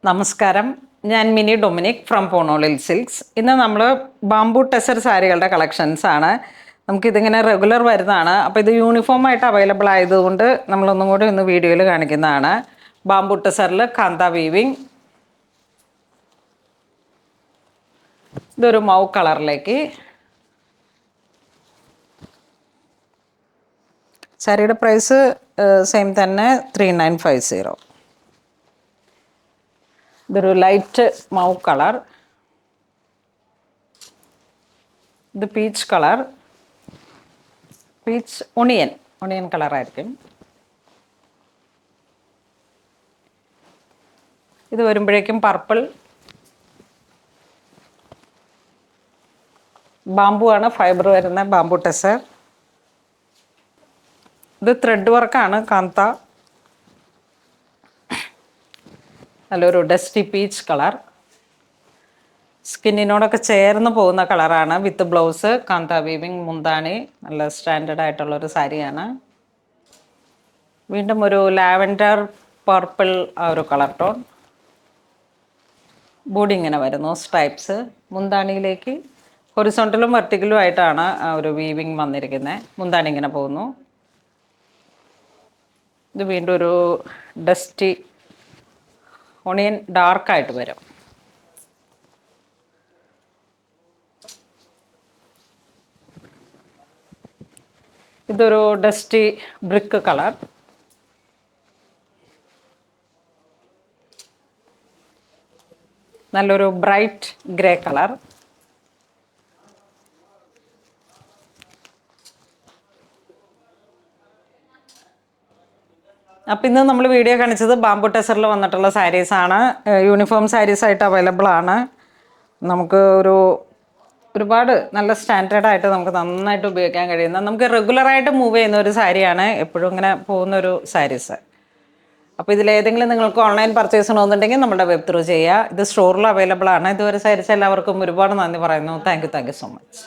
നമസ്കാരം, ഞാൻ mini Dominic from പോണോളിൽ silks. ഇന്ന് നമ്മൾ ബാംബു ടെസർ സാരികളുടെ കളക്ഷൻസ് ആണ്. നമുക്കിതിങ്ങനെ റെഗുലർ വരുന്നതാണ്. അപ്പോൾ ഇത് യൂണിഫോം ആയിട്ട് അവൈലബിൾ ആയതുകൊണ്ട് നമ്മളൊന്നും കൂടി ഇന്ന് വീഡിയോയിൽ കാണിക്കുന്നതാണ്. ബാംബു ടെസറിൽ കാന്ത വീവിങ്. ഇതൊരു മൗ കളറിലേക്ക്. സാരിയുടെ പ്രൈസ് സെയിം തന്നെ 3950. ഇതൊരു ലൈറ്റ് മൗ കളർ. ഇത് പീച്ച് കളർ, പീച്ച് ഒണിയൻ കളറായിരിക്കും. ഇത് വരുമ്പോഴേക്കും പർപ്പിൾ. ബാംബു ആണ് ഫൈബർ വരുന്ന ബാംബു ടെസർ. ഇത് ത്രെഡ് വർക്കാണ് കാന്ത. നല്ലൊരു ഡസ്റ്റി പീച്ച് കളർ, സ്കിന്നിനോടൊക്കെ ചേർന്ന് പോകുന്ന കളറാണ്. വിത്ത് ബ്ലൗസ്, കാന്ത വീവിങ്, മുന്താണി. നല്ല സ്റ്റാൻഡേർഡ് ആയിട്ടുള്ളൊരു സാരിയാണ്. വീണ്ടും ഒരു ലാവൻഡർ പർപ്പിൾ ആ ഒരു കളർ ടോൺ. ബോഡി ഇങ്ങനെ വരുന്നു, സ്ട്രൈപ്സ്. മുന്താണിയിലേക്ക് ഹൊറിസോണ്ടലും വെർട്ടിക്കലും ആയിട്ടാണ് ആ ഒരു വീവിങ് വന്നിരിക്കുന്നത്. മുന്താണി ഇങ്ങനെ പോകുന്നു. ഇത് വീണ്ടും ഒരു ഡസ്റ്റി ഒണിയൻ ഡാർക്കായിട്ട് വരും. ഇതൊരു ഡസ്റ്റി ബ്രിക്ക് കളർ. നല്ലൊരു ബ്രൈറ്റ് ഗ്രേ കളർ. അപ്പം ഇന്ന് നമ്മൾ വീഡിയോ കാണിച്ചത് ബാംബു ടെസറിൽ വന്നിട്ടുള്ള സാരീസാണ്. യൂണിഫോം സാരീസായിട്ട് അവൈലബിൾ ആണ്. നമുക്ക് ഒരുപാട് നല്ല സ്റ്റാൻഡേർഡായിട്ട് നമുക്ക് നന്നായിട്ട് ഉപയോഗിക്കാൻ കഴിയുന്ന, നമുക്ക് റെഗുലറായിട്ട് മൂവ് ചെയ്യുന്ന ഒരു സാരിയാണ്. എപ്പോഴും ഇങ്ങനെ പോകുന്നൊരു സാരീസ്. അപ്പോൾ ഇതിലേതെങ്കിലും നിങ്ങൾക്ക് ഓൺലൈൻ പർച്ചേസ് ചെയ്യണമെന്നുണ്ടെങ്കിൽ നമ്മുടെ വെബ് ത്രൂ ചെയ്യുക. ഇത് സ്റ്റോറിൽ അവൈലബിൾ ആണ്. ഇതുവരെ സാരിച്ച എല്ലാവർക്കും ഒരുപാട് നന്ദി പറയുന്നു. Thank you so much.